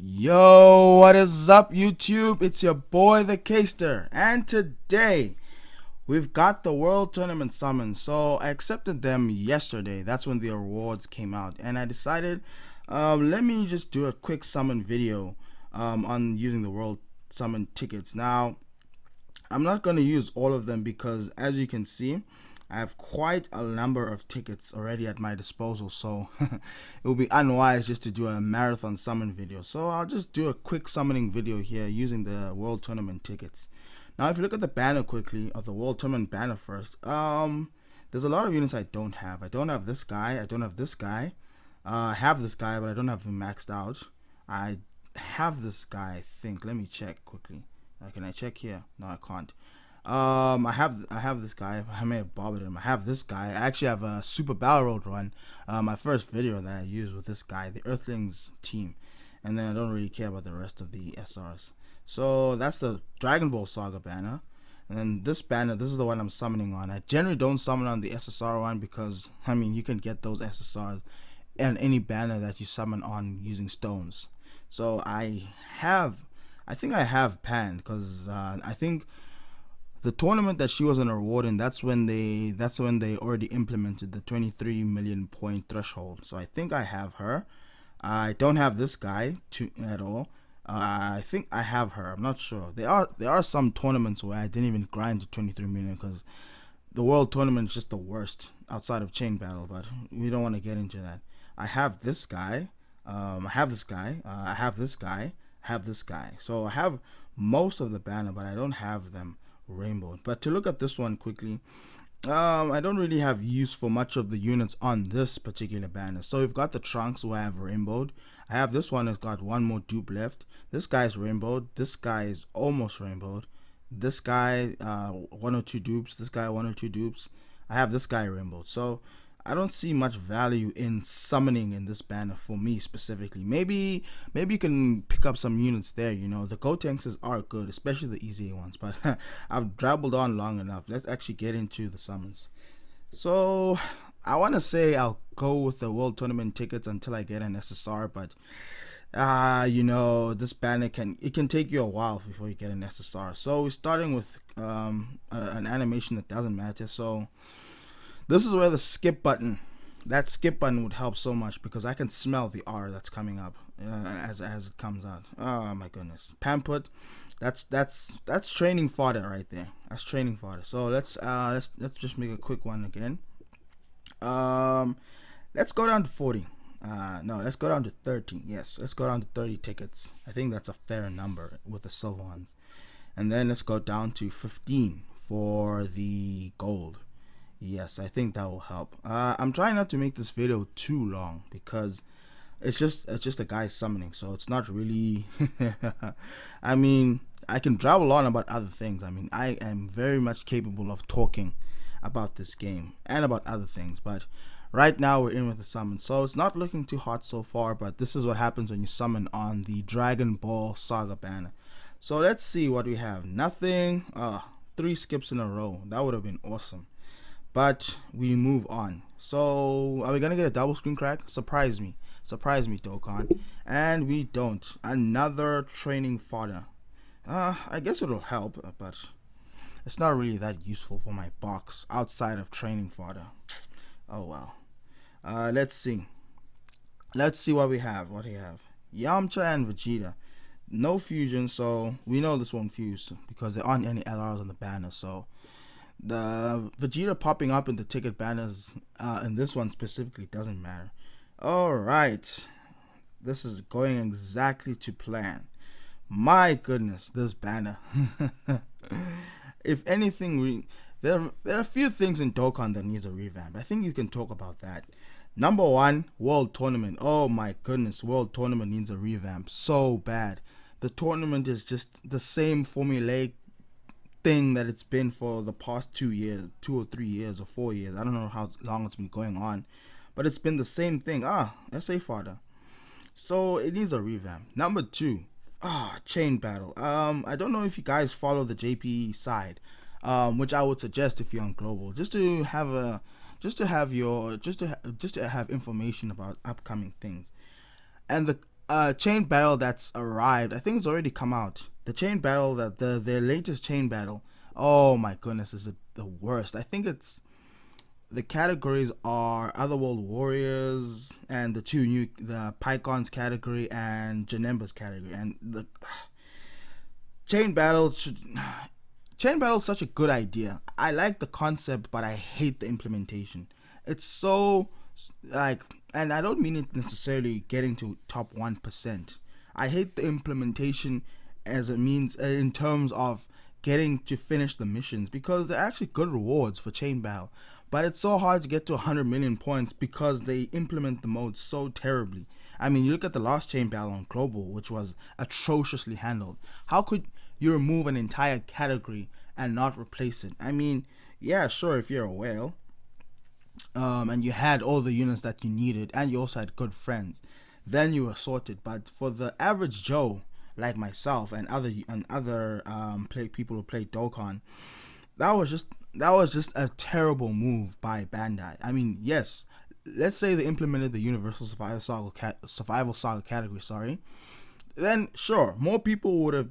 Yo, what is up, YouTube? It's your boy, the Caster, and today we've got the World Tournament summons. So I accepted them yesterday. That's when the awards came out, and I decided, let me just do a quick summon video on using the World Summon tickets. Now, I'm not going to use all of them because, as you can see, I have quite a number of tickets already at my disposal, so it will be unwise just to do a marathon summon video. So I'll just do a quick summoning video here using the World Tournament tickets. Now, if you look at the banner quickly, of the World Tournament banner first, there's a lot of units I don't have. I don't have this guy. I don't have this guy. I have this guy, but I don't have him maxed out. I have this guy, I think. Let me check quickly. Can I check here? No, I can't. I have this guy. I may have bothered him. I have this guy. I actually have a Super Battle Road run. My first video that I used with this guy, the Earthlings team, and then I don't really care about the rest of the SRs. So that's the Dragon Ball Saga banner, and then this banner. This is the one I'm summoning on. I generally don't summon on the SSR one because you can get those SSRs and any banner that you summon on using stones. So I think I have Pan because I think the tournament that she was in awarding, that's when they already implemented the 23 million point threshold. So I think I have her. I don't have this guy at all. I think I have her. I'm not sure. There are some tournaments where I didn't even grind to 23 million because the world tournament is just the worst outside of chain battle. But we don't want to get into that. I have this guy. I have this guy. I have this guy. I have this guy. So I have most of the banner, but I don't have them rainbow. But to look at this one quickly, I don't really have use for much of the units on this particular banner. So we've got the Trunks where I have rainbowed. I have this one that's got one more dupe left. This guy is rainbowed. This guy is almost rainbowed. This guy, one or two dupes. This guy, one or two dupes. I have this guy rainbowed. So I don't see much value in summoning in this banner for me specifically. Maybe you can pick up some units there, you know. The Gotenks are good, especially the easy ones, but I've drabbled on long enough. Let's actually get into the summons. So I want to say I'll go with the World Tournament tickets until I get an SSR, but you know, this banner can take you a while before you get an SSR. So we're starting with an animation that doesn't matter. So this is where the skip button, that skip button would help so much because I can smell the R that's coming up as it comes out. Oh my goodness, Pamput, that's training fodder right there. That's training fodder. So let's just make a quick one again. Let's go down to 40. No, let's go down to 30. Yes, let's go down to 30 tickets. I think that's a fair number with the silver ones. And then let's go down to 15 for the gold. Yes, I think that will help. I'm trying not to make this video too long because it's just a guy summoning, so it's not really I mean, I can travel on about other things. I mean, I am very much capable of talking about this game and about other things, but right now we're in with the summon, so it's not looking too hot so far. But this is what happens when you summon on the Dragon Ball Saga banner. So let's see what we have. Nothing. 3 skips in a row. That would have been awesome. But we move on. So are we gonna get a double screen crack? Surprise me, Dokkan. And we don't. Another training fodder. I guess it'll help, but it's not really that useful for my box outside of training fodder. Oh well. Let's see what we have. Yamcha and Vegeta. No fusion, so we know this won't fuse because there aren't any LRs on the banner. So the Vegeta popping up in the ticket banners in this one specifically doesn't matter. Alright, this is going exactly to plan. My goodness, this banner. If anything, there are a few things in Dokkan that needs a revamp. I think you can talk about that. Number one, World Tournament. Oh my goodness, World Tournament needs a revamp so bad. The tournament is just the same formulaic thing that it's been for the past 2 or 3 years or 4 years. I don't know how long it's been going on, but it's been the same thing. SA fodder. So it needs a revamp. Number two, chain battle. I don't know if you guys follow the JP side, which I would suggest if you're on global, just to have information about upcoming things. And chain battle that's arrived. I think it's already come out. The chain battle that the latest chain battle. Oh my goodness, is it the worst? I think it's the categories are Otherworld Warriors and the two new the Pycon's category and Janemba's category, and the chain battle should chain battle is such a good idea. I like the concept, but I hate the implementation. It's so like, and I don't mean it necessarily getting to top 1%. I hate the implementation as it means in terms of getting to finish the missions, because they're actually good rewards for chain battle, but it's so hard to get to 100 million points because they implement the mode so terribly. I mean, you look at the last chain battle on global, which was atrociously handled. How could you remove an entire category and not replace it? I mean, yeah, sure, if you're a whale, and you had all the units that you needed, and you also had good friends, then you were sorted. But for the average Joe like myself and other people who play Dokkan, that was just a terrible move by Bandai. I mean, yes, let's say they implemented the Universal Survival Saga category. Sorry, then sure, more people would have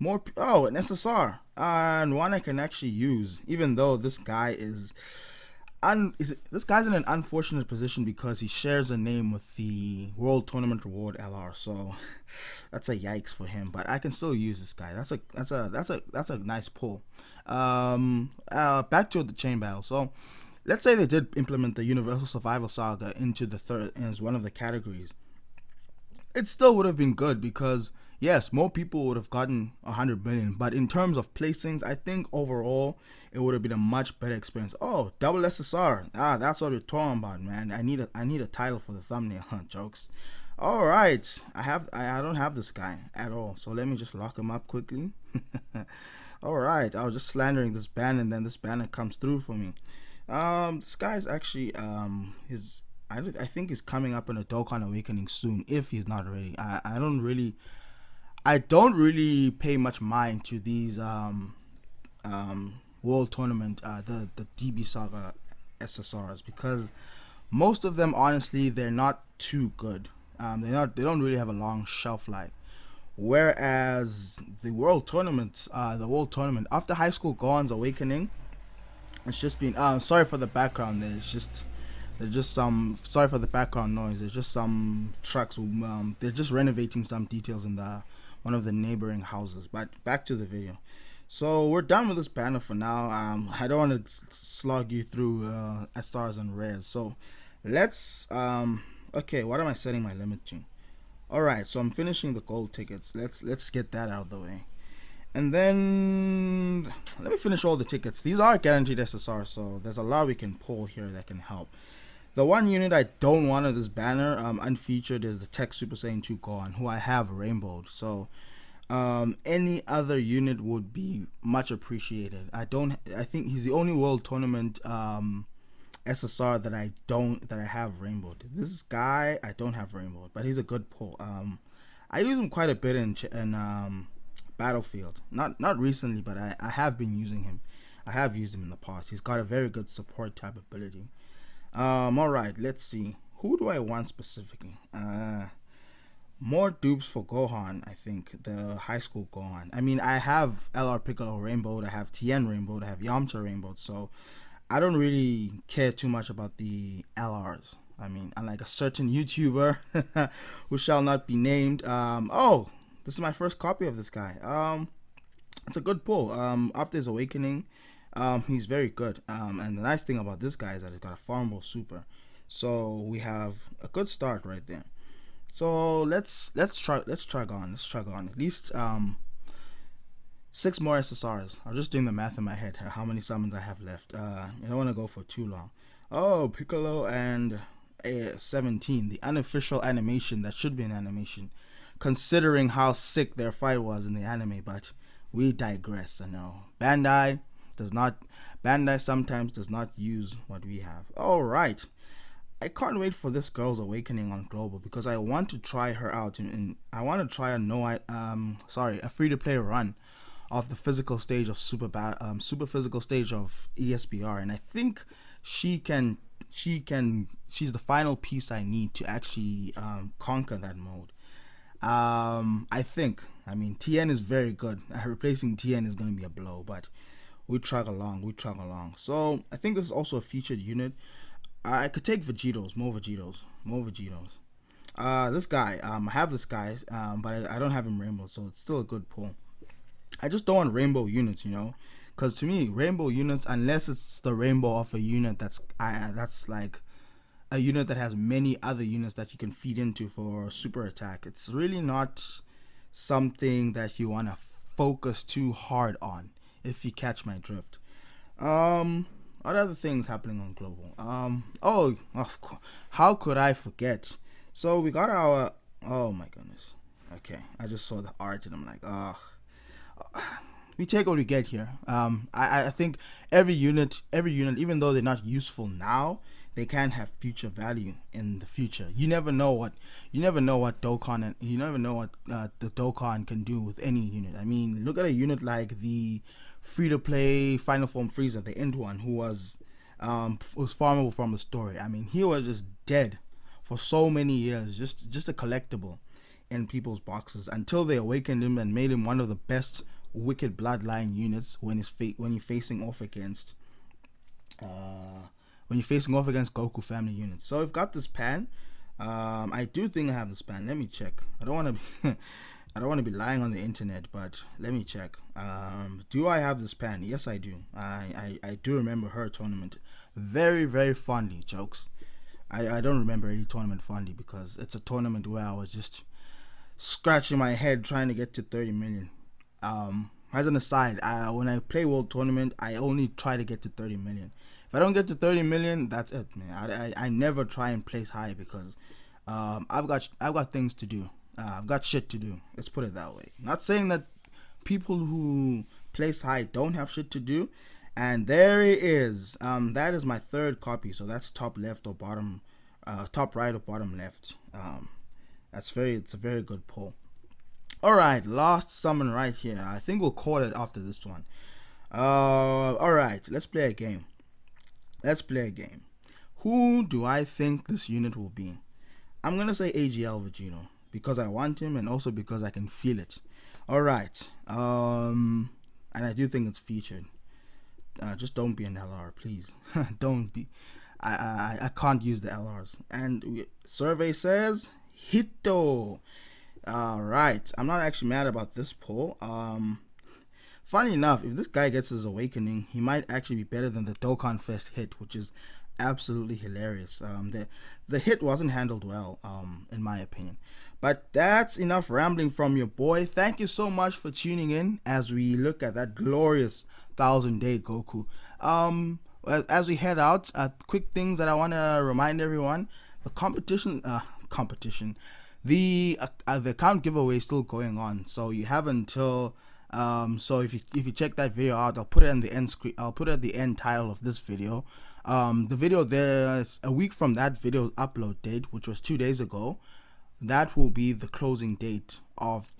an SSR and one I can actually use. Even though this guy this guy's in an unfortunate position because he shares a name with the World Tournament Reward LR, so that's a yikes for him. But I can still use this guy. That's a nice pull. Back to the chain battle. So let's say they did implement the Universal Survival Saga into the third as one of the categories. It still would have been good because yes, more people would have gotten 100 million, but in terms of placings, I think overall it would have been a much better experience. Oh, double SSR. That's what we're talking about, man. I need a title for the thumbnail. Jokes. All right, I don't have this guy at all, so let me just lock him up quickly. All right, I was just slandering this ban, and then this banner comes through for me. This guy's actually I think he's coming up in a Dokkan Awakening soon, if he's not already. I don't really pay much mind to these World Tournament the DB Saga SSRs, because most of them, honestly, they're not too good. They don't really have a long shelf life. Whereas the World Tournament after High School Gohan's Awakening, it's just been sorry for the background. There's just some sorry for the background noise. There's just some trucks. They're just renovating some details in one of the neighboring houses. But back to the video. So we're done with this banner for now. I don't want to slog you through stars and rares. So let's okay. What am I setting my limit to? All right. So I'm finishing the gold tickets. Let's get that out of the way. And then let me finish all the tickets. These are guaranteed SSR, so there's a lot we can pull here that can help. The one unit I don't want of this banner unfeatured is the Tech Super Saiyan 2 Gohan, who I have rainbowed. So any other unit would be much appreciated. I think he's the only World Tournament SSR that I have rainbowed. This guy I don't have rainbowed, but he's a good pull. I use him quite a bit in Battlefield. Not recently, but I have been using him. I have used him in the past. He's got a very good support type ability. All right, let's see. Who do I want specifically? More dupes for Gohan, I think. The high school Gohan. I mean, I have LR Piccolo rainbowed, I have Tien rainbowed, I have Yamcha rainbowed, so I don't really care too much about the LRs. I mean, unlike a certain YouTuber who shall not be named. Oh, this is my first copy of this guy. It's a good pull. After his awakening, he's very good. And the nice thing about this guy is that he's got a farmable super. So we have a good start right there. So let's try on at least 6 more SSRs. I'm just doing the math in my head, how many summons I have left. I don't want to go for too long. Oh, Piccolo and 17, the unofficial animation that should be an animation, considering how sick their fight was in the anime. But we digress. I know Bandai sometimes does not use what we have. All right, I can't wait for this girl's awakening on global, because I want to try her out, and I want to try a free-to-play run of the physical stage of super physical stage of ESBR, and I think she's the final piece I need to actually conquer that mode. I think. I mean, TN is very good. Replacing TN is going to be a blow, but we chug along. We chug along. So I think this is also a featured unit. I could take Vegetos, more Vegetos, more Vegetos. This guy, I have this guy, but I don't have him rainbow, so it's still a good pull. I just don't want rainbow units, you know, because to me, rainbow units, unless it's the rainbow of a unit that's like a unit that has many other units that you can feed into for super attack, it's really not something that you want to focus too hard on, if you catch my drift. What other things happening on global? Oh, of course, how could I forget? So we got our, oh my goodness. Okay, I just saw the art and I'm like, we take what we get here. I think every unit, even though they're not useful now, they can have future value in the future. You never know what Dokkan and you never know what the Dokkan can do with any unit. I mean, look at a unit like the free-to-play Final Form Frieza, the end one, who was farmable from the story. I mean, he was just dead for so many years, just a collectible in people's boxes until they awakened him and made him one of the best wicked bloodline units when you're facing off against Goku family units. So I've got this pan. I do think I have this pan. Let me check. I don't want to I don't want to be lying on the internet, but let me check. Do I have this pan? Yes, I do. I do remember her tournament very, very fondly, jokes. I don't remember any tournament fondly because it's a tournament where I was just scratching my head trying to get to 30 million. As an aside, when I play World Tournament, I only try to get to 30 million. If I don't get to 30 million, that's it, man. I never try and place high because I've got things to do. I've got shit to do. Let's put it that way. Not saying that people who place high don't have shit to do. And there it is. That is my third copy. So that's top left or bottom, top right or bottom left. It's a very good pull. All right, last summon right here. I think we'll call it after this one. All right, let's play a game. Who do I think this unit will be? I'm gonna say AGL Vegito because I want him and also because I can feel it. All right. And I do think it's featured. Just don't be an LR, please. Don't be. I can't use the LRs. And survey says Hito. All right. I'm not actually mad about this pull. Funny enough, if this guy gets his awakening, he might actually be better than the Dokkan Fest hit, which is absolutely hilarious. The hit wasn't handled well, in my opinion. But that's enough rambling from your boy. Thank you so much for tuning in as we look at that glorious 1000-day Goku. As we head out, quick things that I want to remind everyone: the the account giveaway is still going on. So you have until so if you check that video out, I'll put it in the end screen. I'll put it at the end title of this video. The video there's a week from that video's upload date, which was 2 days ago. That will be the closing date of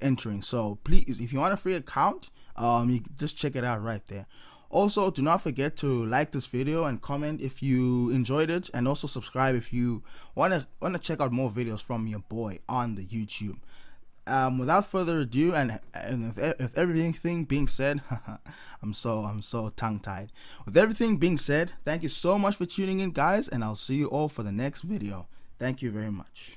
entering. So please, if you want a free account, you just check it out right there. Also, do not forget to like this video and comment if you enjoyed it, and also subscribe if you want to check out more videos from your boy on the YouTube. Without further ado, and with everything being said, I'm so tongue-tied. With everything being said, thank you so much for tuning in, guys, and I'll see you all for the next video. Thank you very much.